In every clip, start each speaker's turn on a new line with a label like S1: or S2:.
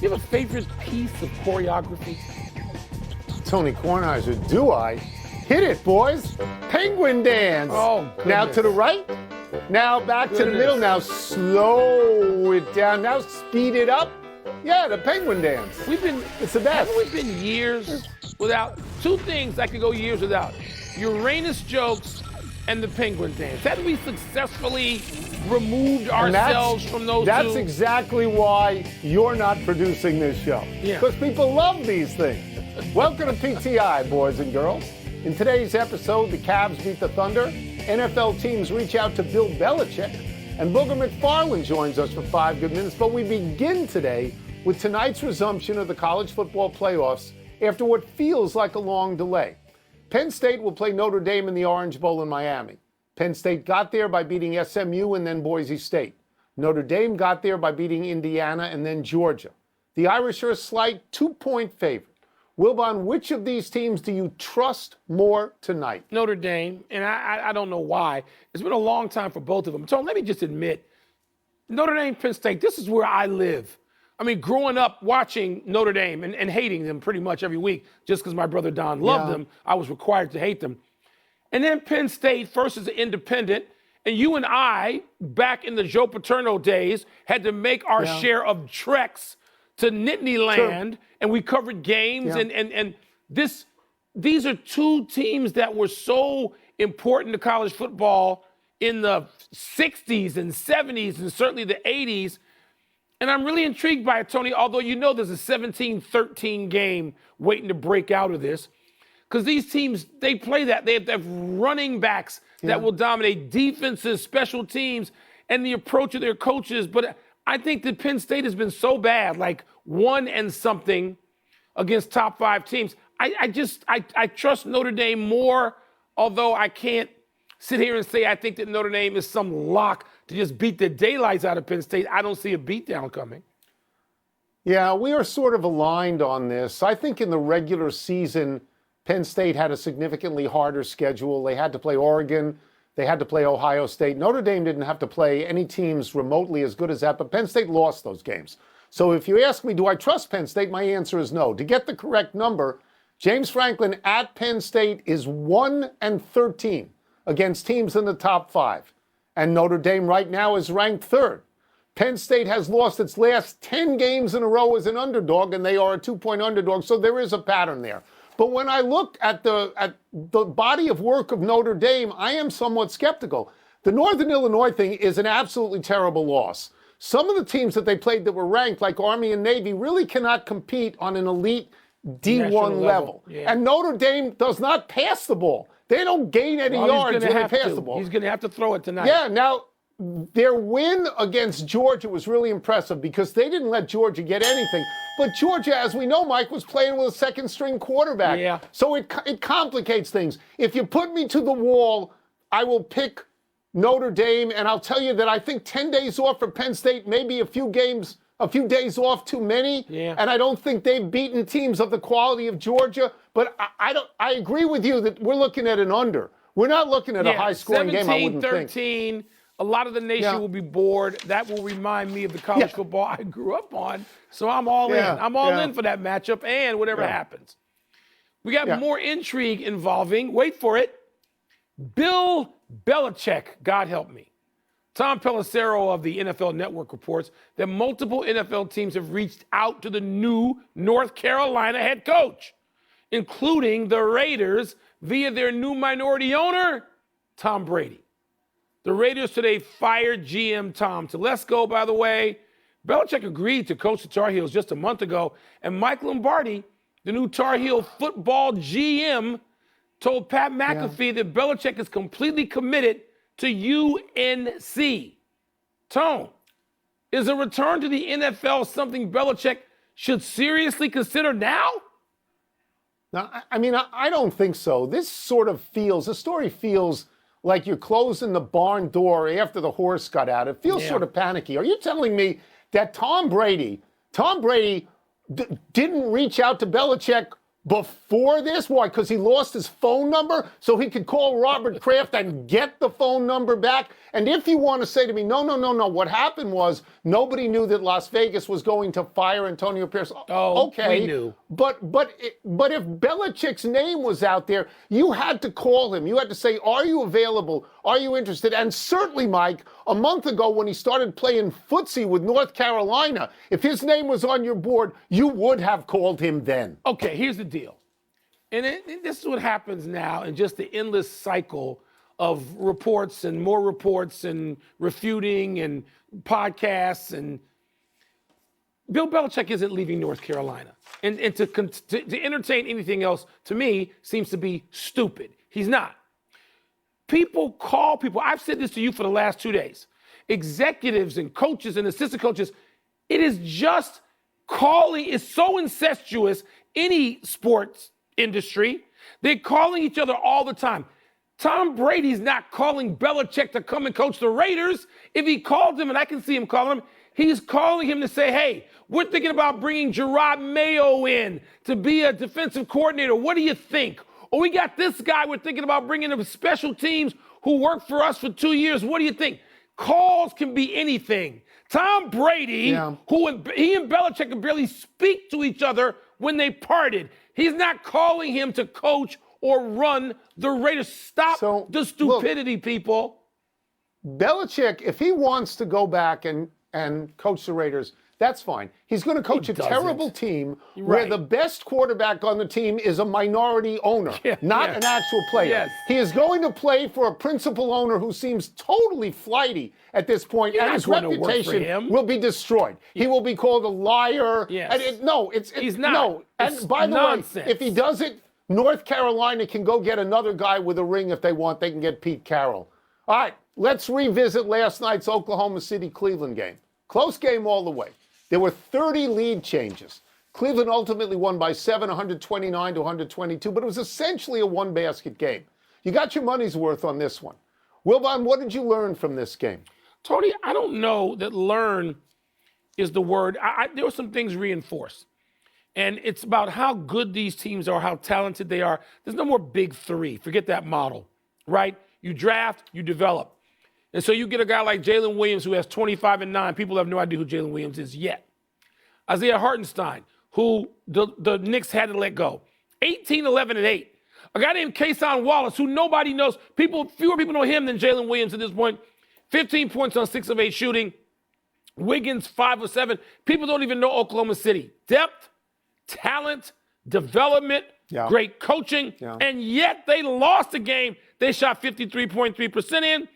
S1: Do you have a favorite piece of choreography?
S2: Tony Kornheiser, do I? Hit it, boys. Penguin dance.
S1: Oh, goodness.
S2: Now to the right. Now back to the middle. Now slow it down. Now speed it up. Yeah, the penguin dance. It's the best.
S1: Haven't we been years without two things I could go years without? Uranus jokes and the penguin dance. Hadn't we successfully removed ourselves from those two?
S2: That's exactly why you're not producing this show.
S1: Yeah.
S2: Because people love these things. Welcome to PTI, boys and girls. In today's episode, the Cavs beat the Thunder, NFL teams reach out to Bill Belichick, and Booger McFarland joins us for 5 good minutes. But we begin today with tonight's resumption of the college football playoffs after what feels like a long delay. Penn State will play Notre Dame in the Orange Bowl in Miami. Penn State got there by beating SMU and then Boise State. Notre Dame got there by beating Indiana and then Georgia. The Irish are a slight 2-point favorite. Wilbon, which of these teams do you trust more tonight?
S1: Notre Dame, and I don't know why. It's been a long time for both of them. So let me just admit, Notre Dame, Penn State, this is where I live. I mean, growing up watching Notre Dame and hating them pretty much every week just because my brother Don loved them, I was required to hate them. And then Penn State, first as an independent, and you and I, back in the Joe Paterno days, had to make our share of treks to Nittany Land, and we covered games, and these are two teams that were so important to college football in the 60s and 70s and certainly the 80s. And I'm really intrigued by it, Tony, although you know there's a 17-13 game waiting to break out of this. Because these teams, they play that. They have running backs that will dominate defenses, special teams, and the approach of their coaches. But I think that Penn State has been so bad, like 1-something against top 5 teams. I trust Notre Dame more, although I can't sit here and say I think that Notre Dame is some lock to just beat the daylights out of Penn State. I don't see a beatdown coming.
S2: Yeah, we are sort of aligned on this. I think in the regular season, Penn State had a significantly harder schedule. They had to play Oregon. They had to play Ohio State. Notre Dame didn't have to play any teams remotely as good as that, but Penn State lost those games. So if you ask me, do I trust Penn State? My answer is no. To get the correct number, James Franklin at Penn State is 1-13 against teams in the top 5. And Notre Dame right now is ranked 3rd. Penn State has lost its last 10 games in a row as an underdog, and they are a 2-point underdog, so there is a pattern there. But when I look at the body of work of Notre Dame, I am somewhat skeptical. The Northern Illinois thing is an absolutely terrible loss. Some of the teams that they played that were ranked, like Army and Navy, really cannot compete on an elite D1 level. Yeah. And Notre Dame does not pass the ball. They don't gain any yards when they pass the ball.
S1: He's going to have to throw it tonight.
S2: Yeah, now, their win against Georgia was really impressive because they didn't let Georgia get anything. But Georgia, as we know, Mike, was playing with a second-string quarterback.
S1: Yeah.
S2: So it complicates things. If you put me to the wall, I will pick Notre Dame, and I'll tell you that I think 10 days off for Penn State, maybe a few days off too many.
S1: Yeah.
S2: And I don't think they've beaten teams of the quality of Georgia. But I agree with you that we're looking at an under. We're not looking at a high-scoring game, I wouldn't think.
S1: 17-13. A lot of the nation will be bored. That will remind me of the college football I grew up on. So I'm all in. I'm all in for that matchup and whatever happens. We got more intrigue involving, wait for it, Bill Belichick, God help me. Tom Pelissero of the NFL Network reports that multiple NFL teams have reached out to the new North Carolina head coach, including the Raiders via their new minority owner, Tom Brady. The Raiders today fired GM Tom Telesco, by the way. Belichick agreed to coach the Tar Heels just a month ago, and Mike Lombardi, the new Tar Heel football GM, told Pat McAfee that Belichick is completely committed to UNC. Tone, is a return to the NFL something Belichick should seriously consider now?
S2: Now, I mean, I don't think so. This story feels like you're closing the barn door after the horse got out. It feels sort of panicky. Are you telling me that Tom Brady didn't reach out to Belichick before this? Why? Because he lost his phone number so he could call Robert Kraft and get the phone number back? And if you want to say to me, no, what happened was nobody knew that Las Vegas was going to fire Antonio Pierce.
S1: Oh,
S2: okay.
S1: we knew.
S2: But if Belichick's name was out there, you had to call him. You had to say, are you available? Are you interested? And certainly, Mike, a month ago when he started playing footsie with North Carolina, if his name was on your board, you would have called him then.
S1: Okay, here's the deal. And this is what happens now in just the endless cycle of reports and more reports and refuting and podcasts. And Bill Belichick isn't leaving North Carolina. And to entertain anything else, to me, seems to be stupid. He's not. People call people. I've said this to you for the last 2 days. Executives and coaches and assistant coaches, it is just calling is so incestuous, any sports industry. They're calling each other all the time. Tom Brady's not calling Belichick to come and coach the Raiders. If he called him, and I can see him calling him, he's calling him to say, hey, we're thinking about bringing Gerard Mayo in to be a defensive coordinator. What do you think? Or we got this guy we're thinking about bringing in special teams who worked for us for 2 years. What do you think? Calls can be anything. Tom Brady, he and Belichick can barely speak to each other when they parted. He's not calling him to coach or run the Raiders. Stop the stupidity, people.
S2: Belichick, if he wants to go back and coach the Raiders, that's fine. He's going to coach a terrible team where the best quarterback on the team is a minority owner, not an actual player.
S1: Yes.
S2: He is going to play for a principal owner who seems totally flighty at this point, and his reputation will be destroyed. He will be called a liar.
S1: Yes.
S2: And he's not. No.
S1: It's
S2: and by the
S1: nonsense.
S2: way, if he does it, North Carolina can go get another guy with a ring if they want. They can get Pete Carroll. All right, let's revisit last night's Oklahoma City-Cleveland game. Close game all the way. There were 30 lead changes. Cleveland ultimately won by 7, 129 to 122, but it was essentially a one-basket game. You got your money's worth on this one. Wilbon, what did you learn from this game?
S1: Tony, I don't know that learn is the word. There were some things reinforced. And it's about how good these teams are, how talented they are. There's no more big three. Forget that model, right? You draft, you develop. And so you get a guy like Jalen Williams who has 25 and 9. People have no idea who Jalen Williams is yet. Isaiah Hartenstein, who the Knicks had to let go. 18, 11, and 8. A guy named Kason Wallace, who nobody knows. Fewer people know him than Jalen Williams at this point. 15 points on 6 of 8 shooting. Wiggins, 5 of 7. People don't even know Oklahoma City. Depth, talent, development, great coaching, and yet they lost the game. They shot 53.3% in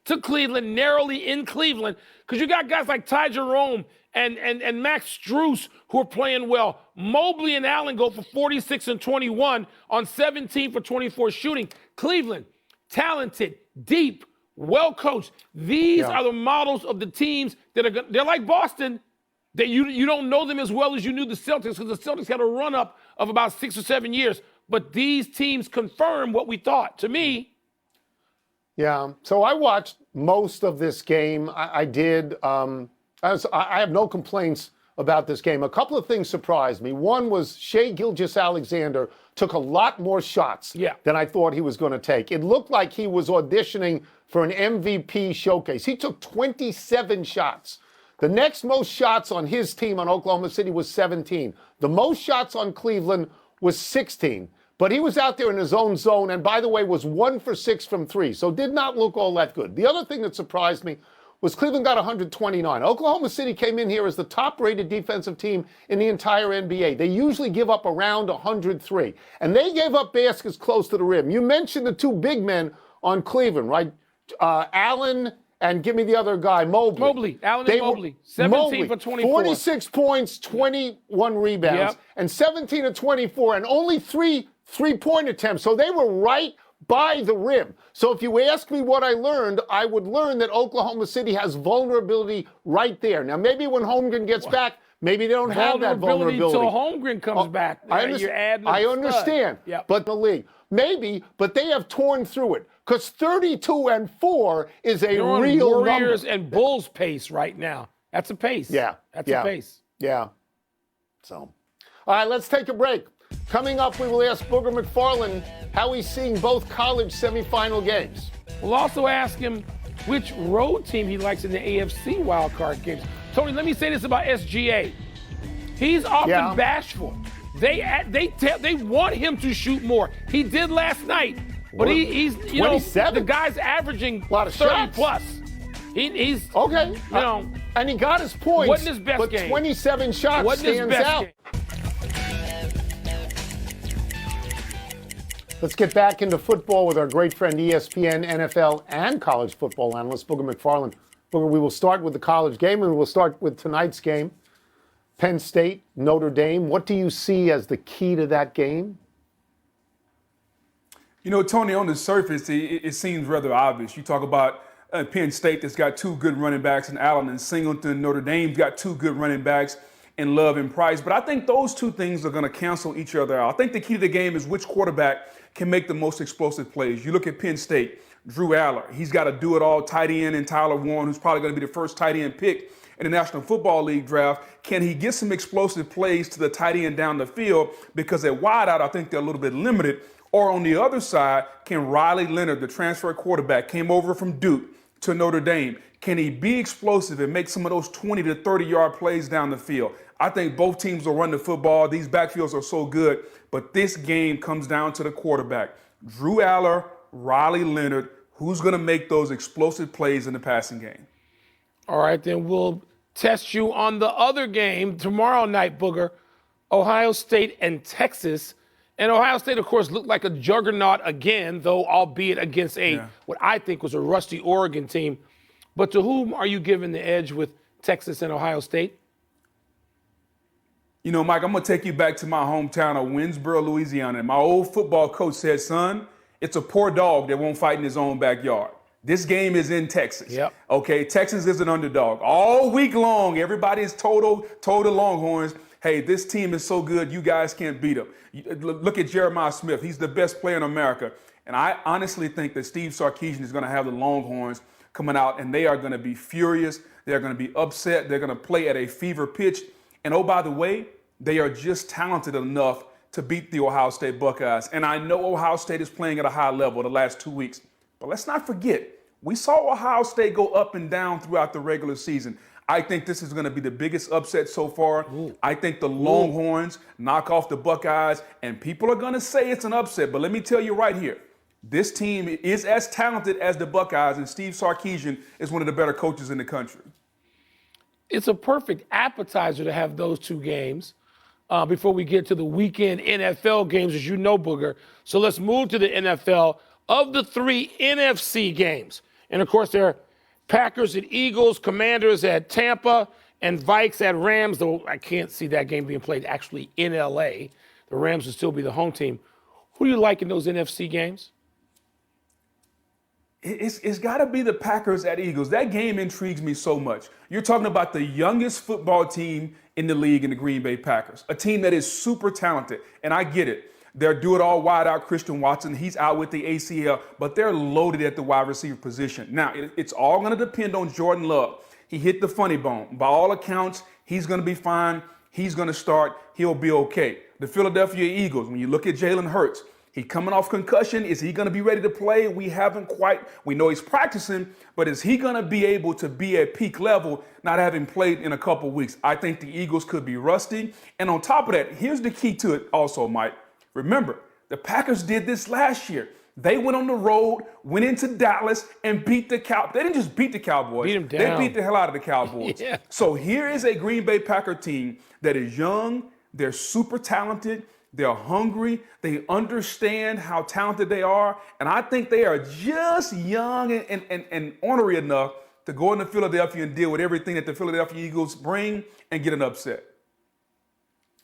S1: to Cleveland, narrowly in Cleveland, because you got guys like Ty Jerome and Max Strus who are playing well. Mobley and Allen go for 46 and 21 on 17 for 24 shooting. Cleveland, talented, deep, well coached. These are the models of the teams that are they're like Boston. That you don't know them as well as you knew the Celtics, because the Celtics had a run-up of about 6 or 7 years. But these teams confirm what we thought. To me.
S2: Yeah. So I watched most of this game. I did. I have no complaints about this game. A couple of things surprised me. One was Shai Gilgeous-Alexander took a lot more shots than I thought he was going to take. It looked like he was auditioning for an MVP showcase. He took 27 shots. The next most shots on his team on Oklahoma City was 17. The most shots on Cleveland was 16. But he was out there in his own zone, and by the way, was 1 for 6 from 3. So did not look all that good. The other thing that surprised me was Cleveland got 129. Oklahoma City came in here as the top-rated defensive team in the entire NBA. They usually give up around 103. And they gave up baskets close to the rim. You mentioned the two big men on Cleveland, right? Allen and give me the other guy, Mobley.
S1: Allen and Mobley. 17 for 24.
S2: 46 points, 21 rebounds, and 17 of 24, and only 3 three-point attempts. So they were right by the rim. So if you ask me what I learned, I would learn that Oklahoma City has vulnerability right there. Now, maybe when Holmgren gets back, maybe they don't have that vulnerability.
S1: Until Holmgren comes back.
S2: I understand. But the league. Maybe, but they have torn through it. Because 32-4 is a real number.
S1: Warriors and Bulls pace right now. That's a pace. That's a pace.
S2: Yeah. So, all right, let's take a break. Coming up, we will ask Booger McFarland how he's seeing both college semifinal games.
S1: We'll also ask him which road team he likes in the AFC wildcard games. Tony, let me say this about SGA. He's often bashful. They want him to shoot more. He did last night, but he's you know, the guy's averaging
S2: a lot of
S1: 30
S2: shots.
S1: plus. He's
S2: okay,
S1: you know,
S2: and he got his points.
S1: Wasn't his best
S2: but
S1: game.
S2: 27 shots
S1: Wasn't his
S2: stands
S1: best
S2: out.
S1: game.
S2: Let's get back into football with our great friend ESPN, NFL, and college football analyst Booger McFarland. Booger, we will start with the college game, and we'll start with tonight's game. Penn State, Notre Dame. What do you see as the key to that game?
S3: You know, Tony, on the surface, it seems rather obvious. You talk about Penn State that's got two good running backs in Allen and Singleton. Notre Dame's got two good running backs in Love and Price. But I think those two things are going to cancel each other out. I think the key to the game is which quarterback can make the most explosive plays. You look at Penn State, Drew Aller. He's got a do-it-all tight end in Tyler Warren, who's probably going to be the first tight end pick in the National Football League draft. Can he get some explosive plays to the tight end down the field? Because at wideout, I think they're a little bit limited. Or on the other side, can Riley Leonard, the transfer quarterback, came over from Duke to Notre Dame, can he be explosive and make some of those 20 to 30-yard plays down the field? I think both teams will run the football. These backfields are so good. But this game comes down to the quarterback. Drew Aller, Riley Leonard, who's going to make those explosive plays in the passing game?
S1: All right, then we'll test you on the other game tomorrow night, Booger. Ohio State and Texas. And Ohio State, of course, looked like a juggernaut again, though albeit against what I think was a rusty Oregon team. But to whom are you giving the edge with Texas and Ohio State?
S3: You know, Mike, I'm going to take you back to my hometown of Winsboro, Louisiana. And my old football coach said, son, it's a poor dog that won't fight in his own backyard. This game is in Texas.
S1: Yep.
S3: Okay, Texas is an underdog. All week long, everybody's told the Longhorns, hey, this team is so good, you guys can't beat them. Look at Jeremiah Smith. He's the best player in America. And I honestly think that Steve Sarkisian is going to have the Longhorns coming out, and they are going to be furious. They're going to be upset. They're going to play at a fever pitch. And oh, by the way, they are just talented enough to beat the Ohio State Buckeyes. And I know Ohio State is playing at a high level the last 2 weeks. But let's not forget, we saw Ohio State go up and down throughout the regular season. I think this is going to be the biggest upset so far. I think the Longhorns knock off the Buckeyes, and people are going to say it's an upset. But let me tell you right here, this team is as talented as the Buckeyes, and Steve Sarkisian is one of the better coaches in the country.
S1: It's a perfect appetizer to have those two games before we get to the weekend NFL games, as you know, Booger. So let's move to the NFL. Of the three NFC games, and of course there are Packers at Eagles, Commanders at Tampa, and Vikes at Rams, though I can't see that game being played actually in L.A. The Rams will still be the home team. Who do you like in those NFC games?
S3: It's got to be the Packers at Eagles. That game intrigues me so much. You're talking about the youngest football team in the league in the Green Bay Packers, a team that is super talented, and I get it. They're do-it-all wide-out Christian Watson. He's out with the ACL, but they're loaded at the wide receiver position. Now, it's all going to depend on Jordan Love. He hit the funny bone. By all accounts, he's going to be fine. He's going to start. He'll be okay. The Philadelphia Eagles, when you look at Jalen Hurts, he's coming off concussion. Is he going to be ready to play? We know he's practicing, but is he going to be able to be at peak level, not having played in a couple weeks? I think the Eagles could be rusty. And on top of that, here's the key to it also, Mike. Remember, the Packers did this last year. They went on the road, went into Dallas, and beat the Cowboys. They didn't just beat the Cowboys.
S1: Beat them down.
S3: They beat the hell out of the Cowboys.
S1: Yeah.
S3: So here is a Green Bay Packer team that is young. They're super talented. They're hungry. They understand how talented they are. And I think they are just young and ornery enough to go into Philadelphia and deal with everything that the Philadelphia Eagles bring and get an upset.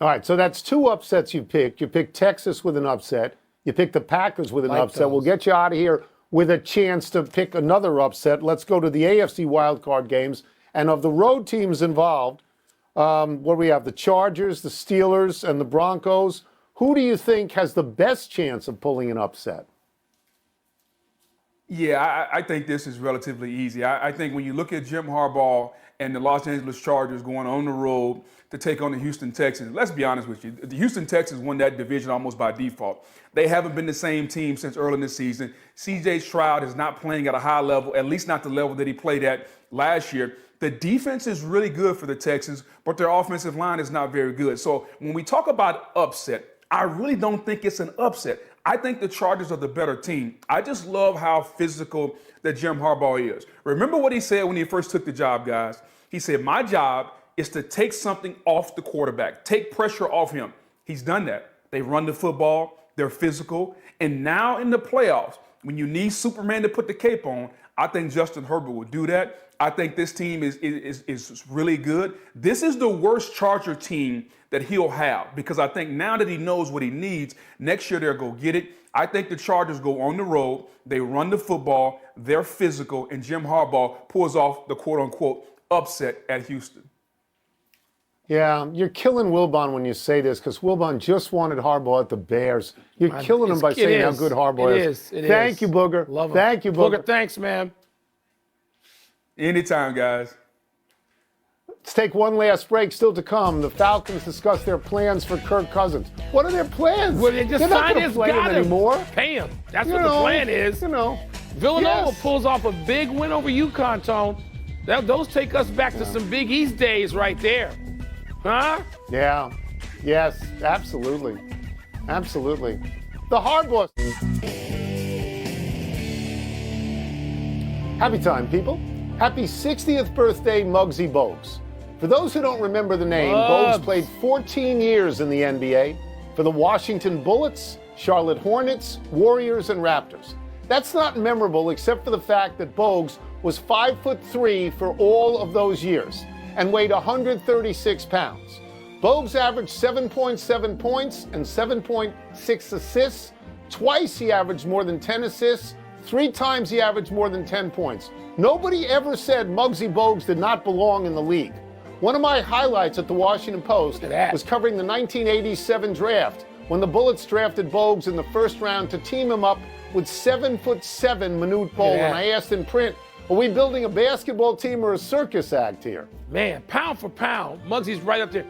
S2: All right, so that's two upsets you picked. You picked Texas with an upset. You picked the Packers with an upset. Those. We'll get you out of here with a chance to pick another upset. Let's go to the AFC wildcard games. And of the road teams involved, what do we have? The Chargers, the Steelers, and the Broncos. Who do you think has the best chance of pulling an upset?
S3: Yeah, I think this is relatively easy. I think when you look at Jim Harbaugh and the Los Angeles Chargers going on the road to take on the Houston Texans, let's be honest with you. The Houston Texans won that division almost by default. They haven't been the same team since early in the season. C.J. Stroud is not playing at a high level, at least not the level that he played at last year. The defense is really good for the Texans, but their offensive line is not very good. So when we talk about upset, I really don't think it's an upset. I think the Chargers are the better team. I just love how physical that Jim Harbaugh is. Remember what he said when he first took the job, guys? He said, my job is to take something off the quarterback, take pressure off him. He's done that. They run the football, they're physical, and now in the playoffs, when you need Superman to put the cape on, I think Justin Herbert will do that. I think this team is really good. This is the worst Charger team that he'll have because I think now that he knows what he needs, next year they'll go get it. I think the Chargers go on the road, they run the football, they're physical, and Jim Harbaugh pulls off the quote-unquote upset at Houston.
S2: Yeah, you're killing Wilbon when you say this because Wilbon just wanted Harbaugh at the Bears. You're killing him by saying how good Harbaugh is. Thank you, Booger.
S1: Love him.
S2: Thank you, Booger.
S1: Booger, thanks, man.
S3: Anytime, guys.
S2: Let's take one last break. Still to come, the Falcons discuss their plans for Kirk Cousins. What are their plans?
S1: Well, they just
S2: They're not
S1: signed
S2: going to
S1: his
S2: play him
S1: got him.
S2: anymore.
S1: Pay him. That's what the plan is. Villanova pulls off a big win over UConn, Tone. Those take us back to some Big East days right there. Huh?
S2: Yeah. Yes, absolutely. Absolutely. The Harbaugh. Happy time, people. Happy 60th birthday, Muggsy Bogues. For those who don't remember the name, Bogues played 14 years in the NBA for the Washington Bullets, Charlotte Hornets, Warriors, and Raptors. That's not memorable except for the fact that Bogues was 5'3" for all of those years and weighed 136 pounds. Bogues averaged 7.7 points and 7.6 assists. Twice he averaged more than 10 assists. 3 times he averaged more than 10 points. Nobody ever said Muggsy Bogues did not belong in the league. One of my highlights at the Washington Post was covering the 1987 draft when the Bullets drafted Bogues in the first round to team him up with 7'7" Manute Bol. And I asked in print, are we building a basketball team or a circus act here?
S1: Man, pound for pound, Muggsy's right up there.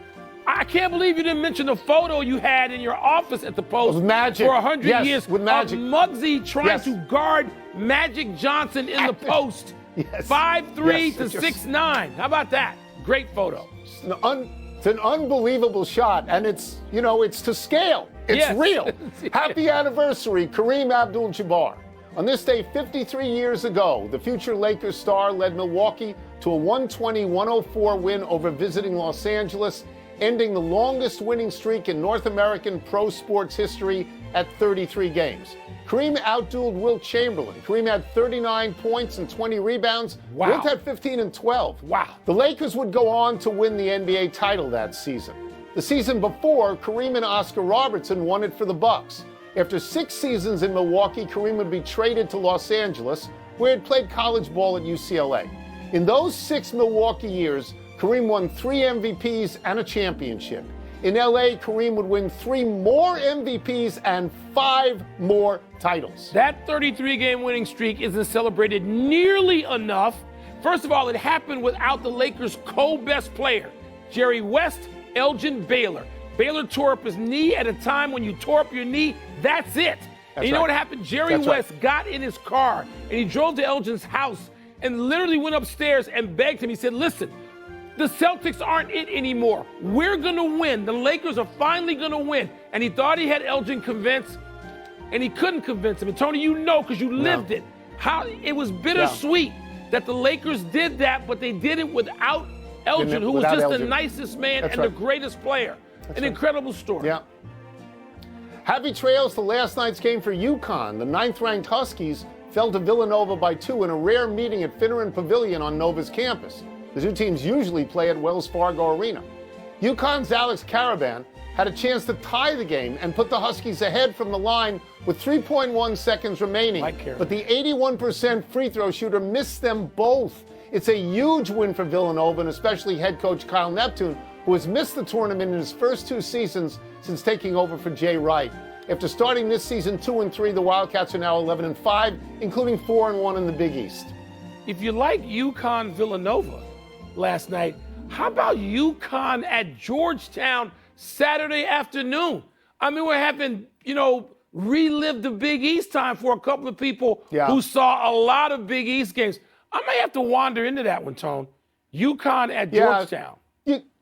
S1: I can't believe you didn't mention the photo you had in your office at the Post
S2: Magic.
S1: for 100 years
S2: with Magic.
S1: of Muggsy trying to guard Magic Johnson in the post. 5'3" to 6'9". How about that? Great photo.
S2: It's an unbelievable shot, and it's to scale. It's real. Happy anniversary, Kareem Abdul-Jabbar. On this day 53 years ago, the future Lakers star led Milwaukee to a 120-104 win over visiting Los Angeles, ending the longest winning streak in North American pro sports history at 33 games. Kareem outdueled Wilt Chamberlain. Kareem had 39 points and 20 rebounds.
S1: Wow.
S2: Wilt had 15 and 12.
S1: Wow.
S2: The Lakers would go on to win the NBA title that season. The season before, Kareem and Oscar Robertson won it for the Bucks. After 6 seasons in Milwaukee, Kareem would be traded to Los Angeles, where he had played college ball at UCLA. In those 6 Milwaukee years, Kareem won 3 MVPs and a championship. In LA, Kareem would win 3 more MVPs and 5 more titles.
S1: That 33-game winning streak isn't celebrated nearly enough. First of all, it happened without the Lakers' co-best player, Jerry West, Elgin Baylor. Baylor tore up his knee at a time when you tore up your knee, that's it. And you know what happened? Jerry West got in his car and he drove to Elgin's house and literally went upstairs and begged him. He said, listen, the Celtics aren't it anymore. We're going to win. The Lakers are finally going to win. And he thought he had Elgin convinced, and he couldn't convince him. And Tony, you know, because you lived it, how it was bittersweet that the Lakers did that, but they did it without Elgin, who was just the nicest man and the greatest player. An incredible story.
S2: Yeah. Happy trails to last night's game for UConn. The 9th-ranked Huskies fell to Villanova by 2 in a rare meeting at Finneran Pavilion on Nova's campus. The two teams usually play at Wells Fargo Arena. UConn's Alex Caravan had a chance to tie the game and put the Huskies ahead from the line with 3.1 seconds remaining. But the 81% free throw shooter missed them both. It's a huge win for Villanova, and especially head coach Kyle Neptune, who has missed the tournament in his first 2 seasons since taking over for Jay Wright. After starting this season 2-3, the Wildcats are now 11-5, including 4-1 in the Big East.
S1: If you like UConn Villanova last night, how about UConn at Georgetown Saturday afternoon? I mean, we're having, relive the Big East time for a couple of people who saw a lot of Big East games. I may have to wander into that one, Tone. UConn at Georgetown.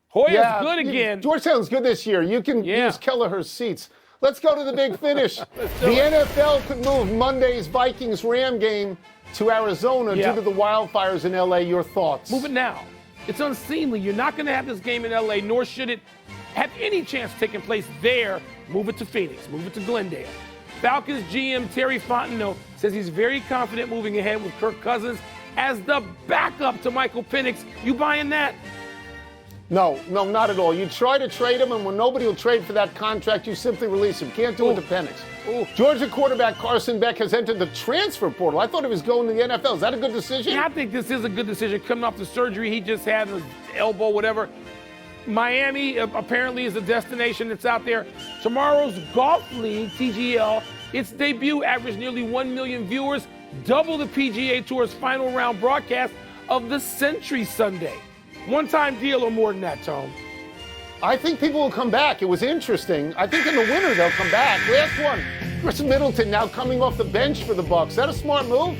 S1: Hoyer's good again.
S2: Georgetown's good this year. You can use Kelleher's seats. Let's go to the big finish. The NFL could move Monday's Vikings-Ram game to Arizona due to the wildfires in L.A. Your thoughts?
S1: Move it now. It's unseemly. You're not going to have this game in L.A., nor should it have any chance taking place there. Move it to Phoenix. Move it to Glendale. Falcons GM Terry Fontenot says he's very confident moving ahead with Kirk Cousins as the backup to Michael Penix. You buying that?
S2: No, not at all. You try to trade him, and when nobody will trade for that contract, you simply release him. Can't do it to Penix. Georgia quarterback Carson Beck has entered the transfer portal. I thought he was going to the NFL. Is that a good decision?
S1: Yeah, I think this is a good decision coming off the surgery he just had, his elbow, whatever. Miami apparently is a destination that's out there. Tomorrow's Golf League, TGL, its debut averaged nearly 1 million viewers, double the PGA Tour's final round broadcast of the Century Sunday. One-time deal or more than that, Tone?
S2: I think people will come back. It was interesting. I think in the winter they'll come back. Last one, Chris Middleton now coming off the bench for the Bucs. Is that a smart move?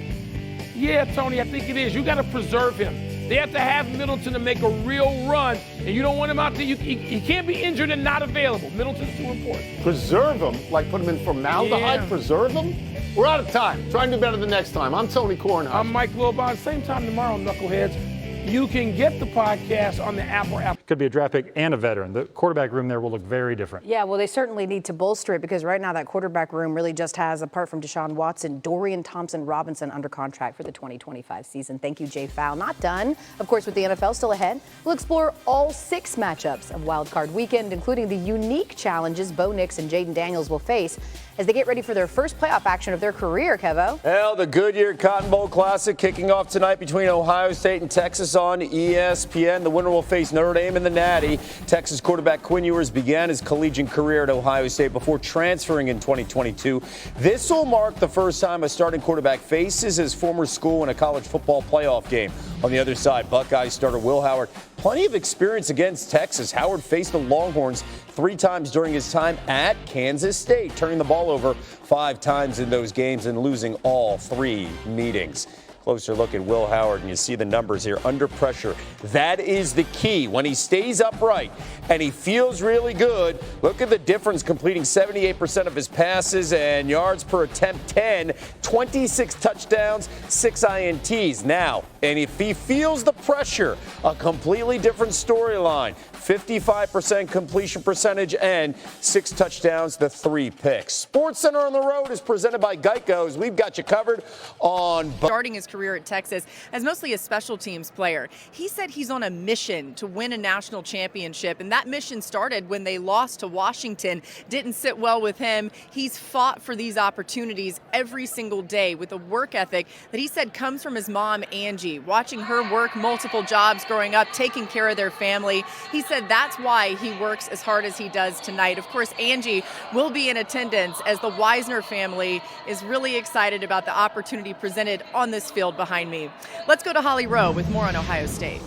S1: Yeah, Tony, I think it is. You got to preserve him. They have to have Middleton to make a real run, and you don't want him out there. He can't be injured and not available. Middleton's too important.
S2: Preserve him? Like put him in formaldehyde? Preserve him? We're out of time. Try and do better the next time. I'm Tony Kornheiser.
S1: I'm Mike Wilbon. Same time tomorrow, Knuckleheads. You can get the podcast on the Apple app.
S4: Could be a draft pick and a veteran. The quarterback room there will look very different.
S5: Yeah, well, they certainly need to bolster it because right now that quarterback room really just has, apart from Deshaun Watson, Dorian Thompson-Robinson under contract for the 2025 season. Thank you, Jay Fowl. Not done, of course, with the NFL still ahead. We'll explore all 6 matchups of Wild Card Weekend, including the unique challenges Bo Nix and Jaden Daniels will face as they get ready for their first playoff action of their career, Kevo.
S6: Well, the Goodyear Cotton Bowl Classic kicking off tonight between Ohio State and Texas on ESPN. The winner will face Notre Dame in the Natty. Texas quarterback Quinn Ewers began his collegiate career at Ohio State before transferring in 2022. This will mark the first time a starting quarterback faces his former school in a college football playoff game. On the other side, Buckeyes starter Will Howard, plenty of experience against Texas. Howard faced the Longhorns 3 times during his time at Kansas State, turning the ball over 5 times in those games and losing all 3 meetings. Closer look at Will Howard, and you see the numbers here. Under pressure, that is the key. When he stays upright and he feels really good, look at the difference, completing 78% of his passes and yards per attempt 10, 26 touchdowns, 6 INTs. Now, and if he feels the pressure, a completely different storyline. 55% completion percentage and 6 touchdowns to 3 picks. SportsCenter on the Road is presented by Geico, as we've got you covered on
S7: starting his career at Texas as mostly a special teams player. He said he's on a mission to win a national championship, and that mission started when they lost to Washington. Didn't sit well with him. He's fought for these opportunities every single day with a work ethic that he said comes from his mom, Angie, watching her work multiple jobs growing up, taking care of their family. He said that's why he works as hard as he does tonight. Of course, Angie will be in attendance as the Wisner family is really excited about the opportunity presented on this field behind me. Let's go to Holly Rowe with more on Ohio State.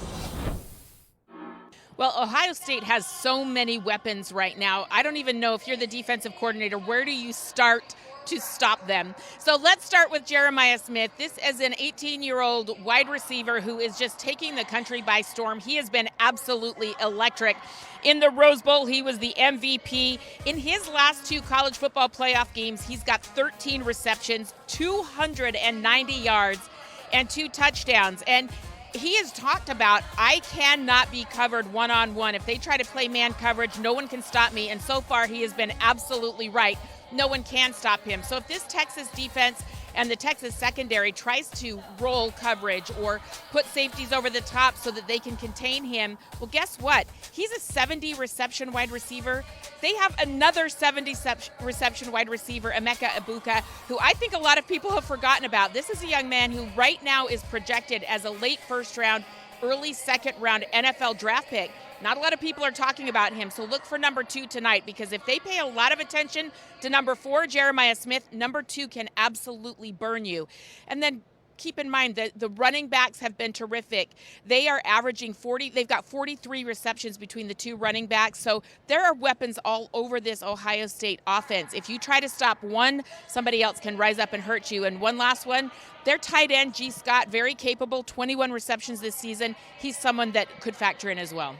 S8: Well, Ohio State has so many weapons right now. I don't even know if you're the defensive coordinator, where do you start to stop them? So let's start with Jeremiah Smith. This is an 18-year-old wide receiver who is just taking the country by storm. He has been absolutely electric. In the Rose Bowl, he was the MVP. In his last 2 college football playoff games, he's got 13 receptions, 290 yards, and 2 touchdowns. And he has talked about, I cannot be covered one-on-one. If they try to play man coverage, no one can stop me. And so far, he has been absolutely right. No one can stop him. So if this Texas defense and the Texas secondary tries to roll coverage or put safeties over the top so that they can contain him, well, guess what? He's a 70 reception wide receiver. They have another 70 reception wide receiver, Emeka Egbuka, who I think a lot of people have forgotten about. This is a young man who right now is projected as a late first round, early second round NFL draft pick. Not a lot of people are talking about him, so look for number 2 tonight, because if they pay a lot of attention to number 4, Jeremiah Smith, number 2 can absolutely burn you. And then keep in mind that the running backs have been terrific. They are averaging 40. They've got 43 receptions between the 2 running backs. So there are weapons all over this Ohio State offense. If you try to stop one, somebody else can rise up and hurt you. And one last one, their tight end, G. Scott, very capable, 21 receptions this season. He's someone that could factor in as well.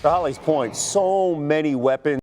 S6: To Holly's point, so many weapons.